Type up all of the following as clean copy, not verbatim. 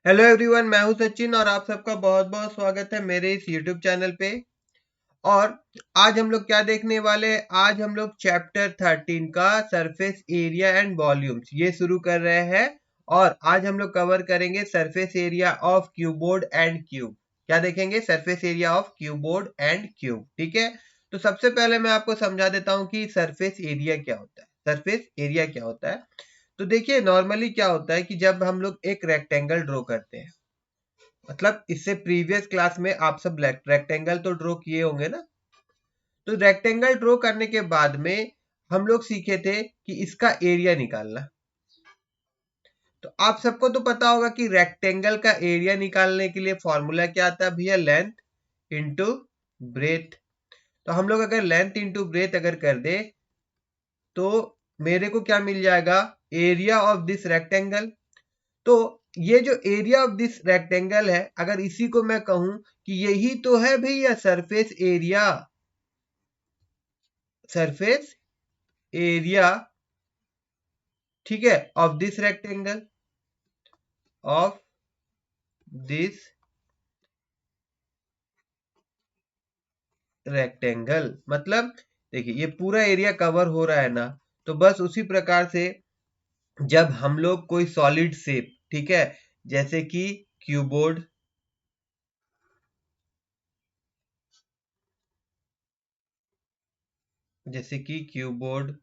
Hello everyone, मैं हूं सचिन और आप सबका बहुत बहुत स्वागत है मेरे इस यूट्यूब चैनल पे। और आज हम लोग क्या देखने वाले हैं? आज हम लोग चैप्टर 13 का सरफेस एरिया एंड वॉल्यूम्स ये शुरू कर रहे हैं। और आज हम लोग कवर करेंगे surface area of cuboid and cube. क्या देखेंगे? Surface area of cuboid and cube. ठीक है, तो सबसे पहले मैं आपको समझा देता हूँ कि सरफेस एरिया क्या होता है। सरफेस एरिया क्या होता है? तो देखिए, नॉर्मली क्या होता है कि जब हम लोग एक रेक्टेंगल ड्रॉ करते हैं, मतलब इससे प्रीवियस क्लास में आप सब रेक्टेंगल तो ड्रॉ किए होंगे ना। तो रेक्टेंगल ड्रॉ करने के बाद में हम लोग सीखे थे कि इसका एरिया निकालना। तो आप सबको तो पता होगा कि रेक्टेंगल का एरिया निकालने के लिए फॉर्मूला क्या आता है भैया? Length into breadth. तो हम लोग अगर लेंथ इंटू ब्रेथ अगर कर दे तो मेरे को क्या मिल जाएगा? Area of this rectangle. तो ये जो एरिया ऑफ दिस रेक्टेंगल है, अगर इसी को मैं कहूं कि यही तो है भैया सरफेस एरिया। सरफेस एरिया, ठीक है, of this rectangle, of this rectangle. मतलब देखिए, ये पूरा एरिया कवर हो रहा है ना। तो बस उसी प्रकार से जब हम लोग कोई सॉलिड शेप, ठीक है, जैसे कि क्यूबोर्ड, जैसे कि क्यूबोर्ड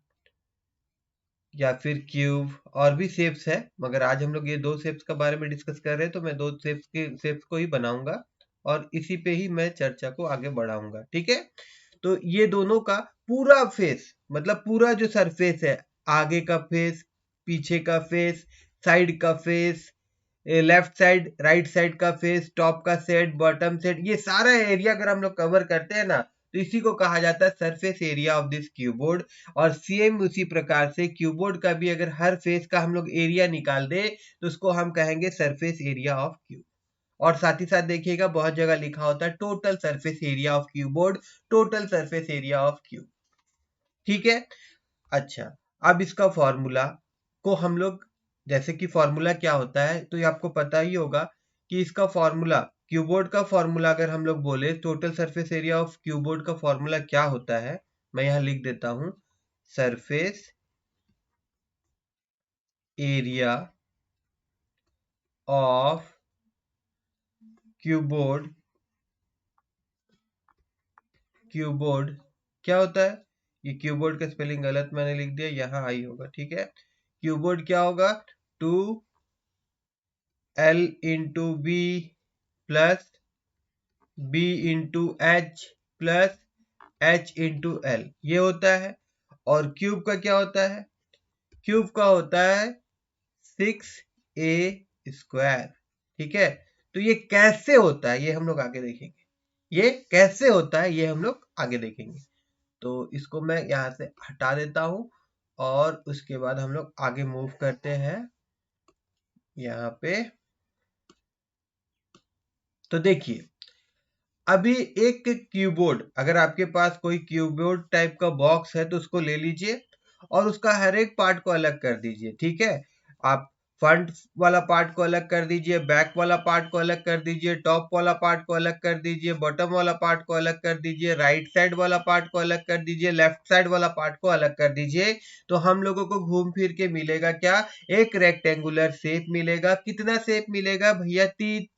या फिर क्यूब, और भी शेप्स है, मगर आज हम लोग ये दो शेप्स के बारे में डिस्कस कर रहे हैं, तो मैं दो शेप्स को ही बनाऊंगा और इसी पे ही मैं चर्चा को आगे बढ़ाऊंगा। ठीक है, तो ये दोनों का पूरा फेस, मतलब पूरा जो सरफेस है, आगे का फेस, पीछे का फेस, साइड का face, left side right side का फेस, टॉप का सेट, बॉटम सेट, ये सारा एरिया अगर हम लोग कवर करते हैं ना, तो इसी को कहा जाता है surface area of this cuboid. और सेम उसी प्रकार से क्यूबोर्ड का भी अगर हर फेस का हम लोग एरिया निकाल दे तो उसको हम कहेंगे सरफेस एरिया ऑफ क्यूब। और साथ ही साथ देखिएगा, बहुत जगह लिखा होता है total surface area of cuboid, total surface area of cube. ठीक है, अच्छा, अब इसका फॉर्मूला को हम लोग, जैसे कि फॉर्मूला क्या होता है तो ये आपको पता ही होगा कि इसका फॉर्मूला, क्यूबोर्ड का फॉर्मूला अगर हम लोग बोले, total surface area of cuboid का फॉर्मूला क्या होता है, मैं यहां लिख देता हूं। Surface area of cuboid, cuboid क्या होता है? ये क्यूबोर्ड का स्पेलिंग गलत मैंने लिख दिया, यहां आई होगा। ठीक है, क्यूबोर्ड क्या होगा? 2L into B plus B into H plus H into L, ये होता है। और क्यूब का क्या होता है? क्यूब का होता है 6a²। ठीक है, तो ये कैसे होता है ये हम लोग आगे देखेंगे। ये कैसे होता है ये हम लोग आगे देखेंगे। तो इसको मैं यहां से हटा देता हूं और उसके बाद हम लोग आगे मूव करते हैं यहाँ पे। तो देखिए, अभी एक कीबोर्ड, अगर आपके पास कोई कीबोर्ड टाइप का बॉक्स है तो उसको ले लीजिए और उसका हर एक पार्ट को अलग कर दीजिए। ठीक है, आप फ्रंट वाला पार्ट को अलग कर दीजिए, बैक वाला पार्ट को अलग कर दीजिए, टॉप वाला पार्ट को अलग कर दीजिए, बॉटम वाला पार्ट को अलग कर दीजिए, राइट साइड वाला पार्ट को अलग कर दीजिए, लेफ्ट साइड वाला पार्ट को अलग कर दीजिए। तो हम लोगों को घूम फिर के मिलेगा क्या? एक रेक्टेंगुलर शेप मिलेगा। कितना शेप मिलेगा भैया?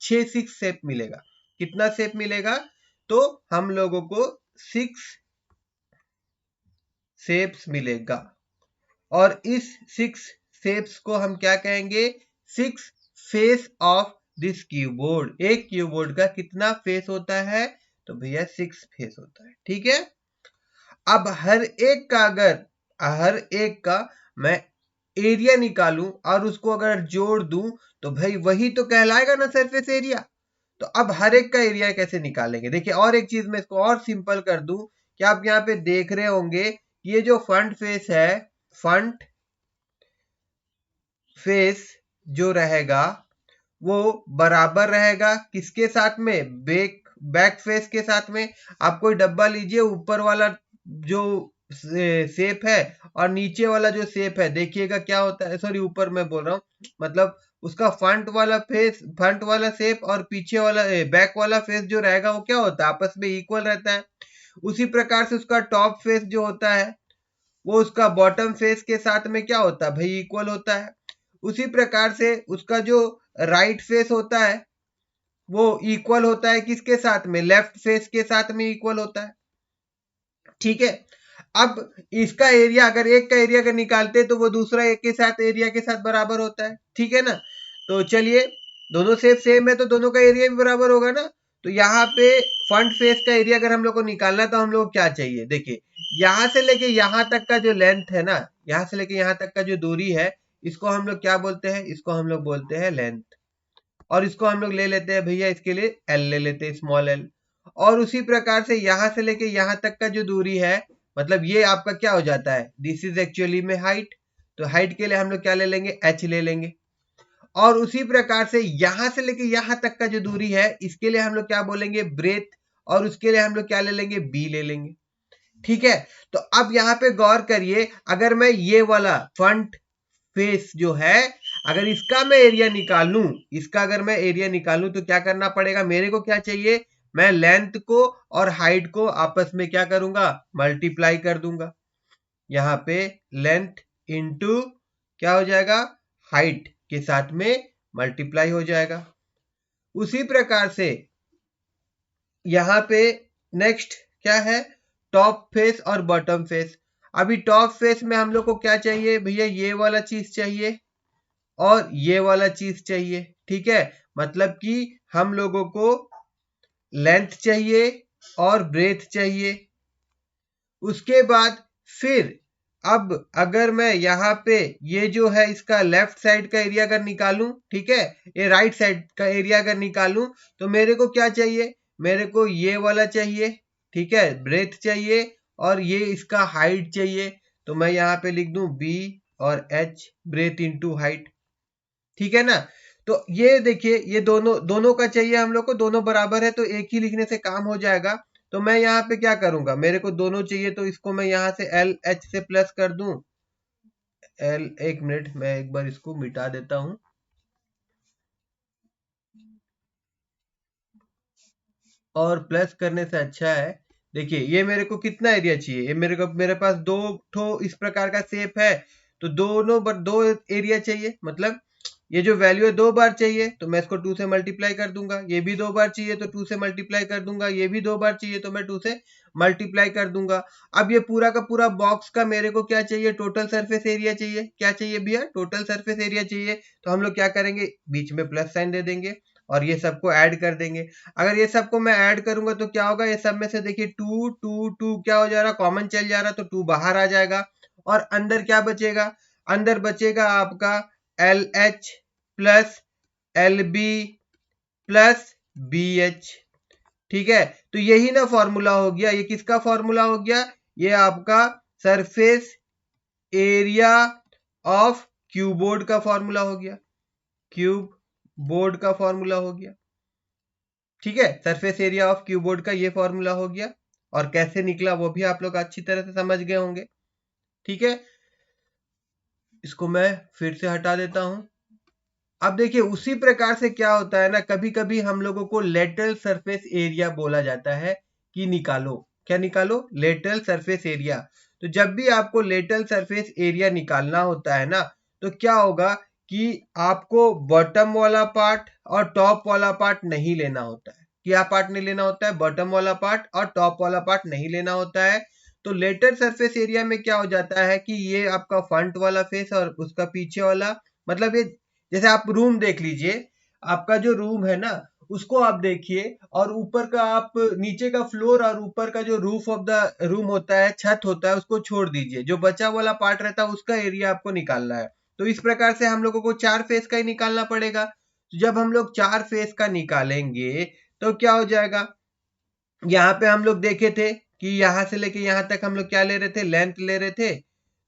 6 शेप मिलेगा। कितना शेप मिलेगा? तो हम लोगों को 6 शेप्स मिलेगा। और इस 6 शेप्स को हम क्या कहेंगे? 6 फेस ऑफ दिस कीबोर्ड। एक कीबोर्ड का कितना फेस होता है? तो भैया 6 फेस होता है। ठीक है, अब हर एक का, अगर हर एक का मैं एरिया निकालूं और उसको अगर जोड़ दूं तो भाई वही तो कहलाएगा ना सरफेस एरिया। तो अब हर एक का एरिया कैसे निकालेंगे? देखिए, और एक चीज मैं इसको और सिंपल कर दूं कि आप यहाँ पे देख रहे होंगे, ये जो फ्रंट फेस है, फ्रंट फेस जो रहेगा वो बराबर रहेगा किसके साथ में? बैक फेस के साथ में। आप कोई डब्बा लीजिए, ऊपर वाला जो शेप है और नीचे वाला जो शेप है, देखिएगा क्या होता है। सॉरी, ऊपर मैं बोल रहा हूँ, मतलब उसका फ्रंट वाला शेप और पीछे वाला बैक वाला फेस जो रहेगा वो क्या होता है, आपस में इक्वल रहता है। उसी प्रकार से उसका टॉप फेस जो होता है वो उसका बॉटम फेस के साथ में क्या होता है भाई, इक्वल होता है। उसी प्रकार से उसका जो राइट फेस होता है वो इक्वल होता है किसके साथ में, लेफ्ट फेस के साथ में इक्वल होता है। ठीक है, अब इसका एरिया अगर एक का एरिया अगर निकालते तो वो दूसरा एक के साथ एरिया के साथ बराबर होता है। ठीक है ना, तो चलिए दोनों शेप सेम है तो दोनों का एरिया भी बराबर होगा ना। तो यहाँ पे फ्रंट फेस का एरिया अगर हम लोग को निकालना तो हम लोग को क्या चाहिए, देखिए यहां से लेके यहां तक का जो लेंथ है ना, यहां से लेके यहां तक का जो दूरी है, इसको हम लोग क्या बोलते हैं, इसको हम लोग बोलते हैं लेंथ। और इसको हम लोग ले लेते हैं भैया, इसके लिए एल ले लेते हैं, स्मॉल एल। और उसी प्रकार से यहां से लेके यहां तक का जो दूरी है, मतलब ये आपका क्या हो जाता है, दिस इज एक्चुअली में हाइट। तो हाइट के लिए हम लोग क्या ले लेंगे, एच ले लेंगे। और उसी प्रकार से यहां से लेके यहां तक का जो दूरी है, इसके लिए हम लोग क्या बोलेंगे, ब्रेथ। और उसके लिए हम लोग क्या ले लेंगे, बी ले लेंगे। ठीक है, तो अब यहाँ पे गौर करिए, अगर मैं ये वाला फ्रंट फेस जो है, अगर इसका मैं एरिया निकालूं, इसका अगर मैं एरिया निकालूं तो क्या करना पड़ेगा, मेरे को क्या चाहिए, मैं लेंथ को और हाइट को आपस में क्या करूंगा, मल्टीप्लाई कर दूंगा। यहाँ पे लेंथ इंटू क्या हो जाएगा, हाइट के साथ में मल्टीप्लाई हो जाएगा। उसी प्रकार से यहाँ पे नेक्स्ट क्या है, टॉप फेस और बॉटम फेस। अभी टॉप फेस में हम लोग को क्या चाहिए भैया, ये वाला चीज चाहिए और ये वाला चीज चाहिए। ठीक है, मतलब कि हम लोगों को लेंथ चाहिए और ब्रेथ चाहिए। उसके बाद फिर अब अगर मैं यहाँ पे ये जो है इसका लेफ्ट साइड का एरिया अगर निकालूं, ठीक है, ये राइट साइड का एरिया अगर निकालूं तो मेरे को क्या चाहिए, मेरे को ये वाला चाहिए। ठीक है, ब्रेथ चाहिए और ये इसका हाइट चाहिए। तो मैं यहाँ पे लिख दूं बी और एच, ब्रेथ इंटू हाइट। ठीक है ना, तो ये देखिए ये दोनों का चाहिए हम लोग को, दोनों बराबर है तो एक ही लिखने से काम हो जाएगा। तो मैं यहाँ पे क्या करूंगा, मेरे को दोनों चाहिए तो इसको मैं यहाँ से एल एच से प्लस कर दूं। एल, एक मिनट मैं एक बार इसको मिटा देता हूं। और प्लस करने से अच्छा है, देखिए ये मेरे को कितना एरिया चाहिए, ये मेरे पास दो ठो इस प्रकार का शेप है, तो दो एरिया चाहिए। मतलब ये जो वैल्यू है 2 बार चाहिए तो मैं इसको 2 से मल्टीप्लाई कर दूंगा, ये भी 2 बार चाहिए तो 2 से मल्टीप्लाई कर दूंगा, ये भी 2 बार चाहिए तो मैं 2 से मल्टीप्लाई कर दूंगा। अब ये पूरा का पूरा बॉक्स का मेरे को क्या चाहिए, टोटल सरफेस एरिया चाहिए। क्या चाहिए भैया, टोटल सरफेस एरिया चाहिए। तो हम लोग क्या करेंगे, बीच में प्लस साइन दे देंगे और ये सबको ऐड कर देंगे। अगर ये सबको मैं ऐड करूंगा तो क्या होगा, ये सब में से देखिए 2 2 2 क्या हो जा रहा, कॉमन चल जा रहा, तो 2 बाहर आ जाएगा। और अंदर क्या बचेगा, अंदर बचेगा आपका L H plus L B plus B H. ठीक है, तो यही ना फॉर्मूला हो गया, ये किसका फॉर्मूला हो गया, ये आपका सरफेस एरिया ऑफ क्यूबोर्ड का फॉर्मूला हो गया, क्यूब बोर्ड का फॉर्मूला हो गया। ठीक है, सरफेस एरिया ऑफ क्यूबोर्ड का ये फॉर्मूला हो गया। और कैसे निकला वो भी आप लोग अच्छी तरह से समझ गए होंगे। ठीक है, इसको मैं फिर से हटा देता हूं। अब देखिए उसी प्रकार से क्या होता है ना, कभी कभी हम लोगों को लेटरल सरफेस एरिया बोला जाता है कि निकालो, क्या निकालो, लेटरल सरफेस एरिया। तो जब भी आपको लेटरल सरफेस एरिया निकालना होता है ना, तो क्या होगा कि आपको बॉटम वाला पार्ट और टॉप वाला पार्ट नहीं लेना होता है। क्या पार्ट नहीं लेना होता है, बॉटम वाला पार्ट और टॉप वाला पार्ट नहीं लेना होता है। तो लेटरल सरफेस एरिया में क्या हो जाता है कि ये आपका फ्रंट वाला फेस और उसका पीछे वाला, मतलब ये जैसे आप रूम देख लीजिए, आपका जो रूम है ना उसको आप देखिए, और ऊपर का आप नीचे का फ्लोर और ऊपर का जो रूफ ऑफ द रूम होता है, छत होता है, उसको छोड़ दीजिए, जो बचा वाला पार्ट रहता है उसका एरिया आपको निकालना है। तो इस प्रकार से हम लोगों को 4 फेस का ही निकालना पड़ेगा। तो जब हम लोग 4 फेस का निकालेंगे तो क्या हो जाएगा, यहाँ पे हम लोग देखे थे कि यहाँ से लेके यहाँ तक हम लोग क्या ले रहे थे, लेंथ ले रहे थे।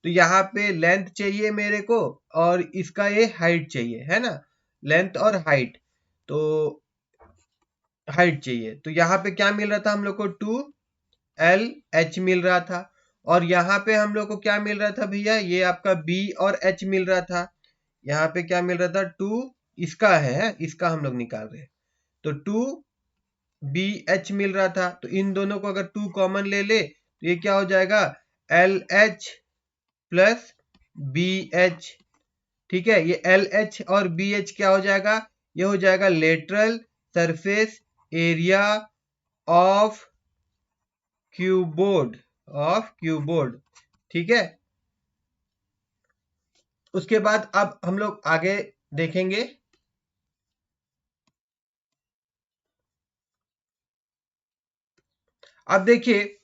तो यहाँ पे लेंथ चाहिए मेरे को और इसका ये हाइट चाहिए, है ना, लेंथ और हाइट। तो हाइट चाहिए, तो यहाँ पे क्या मिल रहा था हम लोग को, 2 LH मिल रहा था। और यहाँ पे हम लोग को क्या मिल रहा था भैया, ये आपका B और H मिल रहा था। यहाँ पे क्या मिल रहा था, 2 इसका है, इसका हम लोग निकाल रहे हैं। तो 2BH मिल रहा था, तो इन दोनों को अगर 2 कॉमन ले ले तो ये क्या हो जाएगा, LH प्लस BH। ठीक है, ये LH और BH क्या हो जाएगा, ये हो जाएगा lateral surface area of cuboid, ठीक है। उसके बाद अब हम लोग आगे देखेंगे। अब देखिए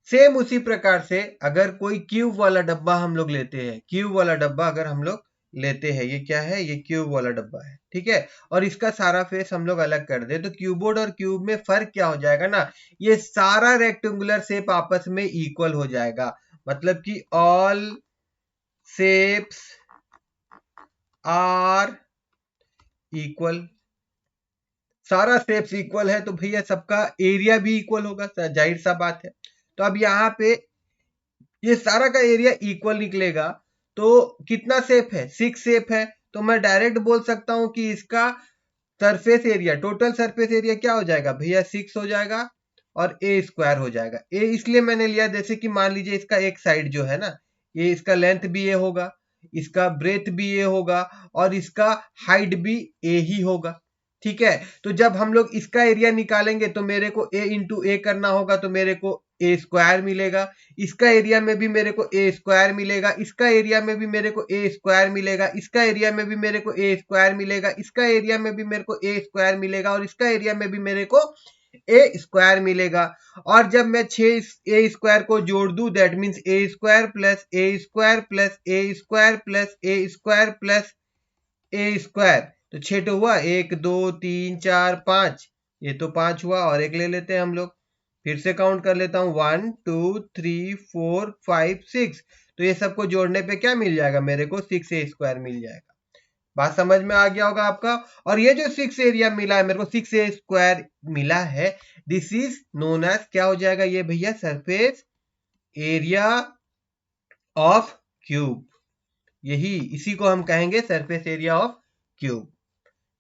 सेम उसी प्रकार से अगर कोई क्यूब वाला डब्बा हम लोग लेते हैं, क्यूब वाला डब्बा अगर हम लोग लेते हैं, ये क्या है, ये क्यूब वाला डब्बा है, ठीक है, और इसका सारा फेस हम लोग अलग कर दे, तो क्यूबोर्ड और क्यूब में फर्क क्या हो जाएगा ना, ये सारा रेक्टेंगुलर शेप आपस में इक्वल हो जाएगा। मतलब कि ऑल शेप्स आर इक्वल, सारा शेप्स इक्वल है तो भैया सबका एरिया भी इक्वल होगा, जाहिर सा बात है। तो अब यहाँ पे ये सारा का एरिया इक्वल निकलेगा, तो कितना शेप है, 6 शेप है, तो मैं डायरेक्ट बोल सकता हूं कि इसका surface area, total surface area क्या हो जाएगा भैया, 6 हो जाएगा और ए स्क्वायर हो जाएगा। ए इसलिए मैंने लिया जैसे कि मान लीजिए इसका एक साइड जो है ना, ये इसका लेंथ भी ये होगा, इसका ब्रेथ भी ये होगा और इसका हाइट भी ए ही होगा, ठीक है। तो जब हम लोग इसका एरिया निकालेंगे तो मेरे को ए इंटू ए करना होगा, तो मेरे को ए स्क्वायर मिलेगा। इसका एरिया में भी मेरे को ए स्क्वायर मिलेगा, इसका एरिया में भी मेरे को ए स्क्वायर मिलेगा, इसका एरिया में भी मेरे को ए स्क्वायर मिलेगा, इसका एरिया में भी मेरे को ए स्क्वायर मिलेगा और इसका एरिया में भी मेरे को ए स्क्वायर मिलेगा। और जब मैं 6 ए स्क्वायर को जोड़ दूं, that means A square plus A square plus A square plus A square plus A square, तो 6 हुआ, 1 2 3 4 5, ये तो 5 हुआ, और एक ले लेते हैं हम लोग, फिर से काउंट कर लेता हूं, 1 2 3 4 5 6, तो ये सबको जोड़ने पे क्या मिल जाएगा, मेरे को 6 ए स्क्वायर मिल जाएगा। बात समझ में आ गया होगा आपका। और ये जो 6 एरिया मिला है, मेरे को 6 ए स्क्वायर मिला है, दिस इज नोन एज क्या हो जाएगा ये भैया, सरफेस एरिया ऑफ क्यूब, यही इसी को हम कहेंगे सरफेस एरिया ऑफ क्यूब,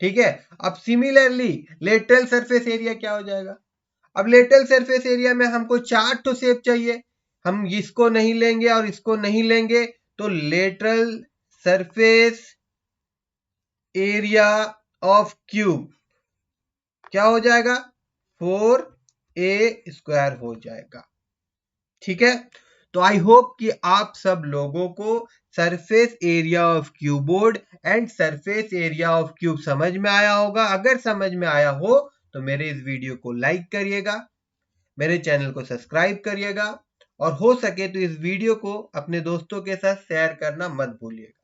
ठीक है। अब सिमिलरली लेटरल सरफेस एरिया क्या हो जाएगा, अब लेटरल सरफेस एरिया में हमको 4 तो शेप चाहिए, हम इसको नहीं लेंगे और इसको नहीं लेंगे, तो lateral surface area of cube क्या हो जाएगा, 4a स्क्वायर हो जाएगा, ठीक है। तो आई होप कि आप सब लोगों को surface area of cuboid and surface area of cube समझ में आया होगा। अगर समझ में आया हो तो मेरे इस वीडियो को लाइक करिएगा, मेरे चैनल को सब्सक्राइब करिएगा और हो सके तो इस वीडियो को अपने दोस्तों के साथ शेयर करना मत भूलिएगा।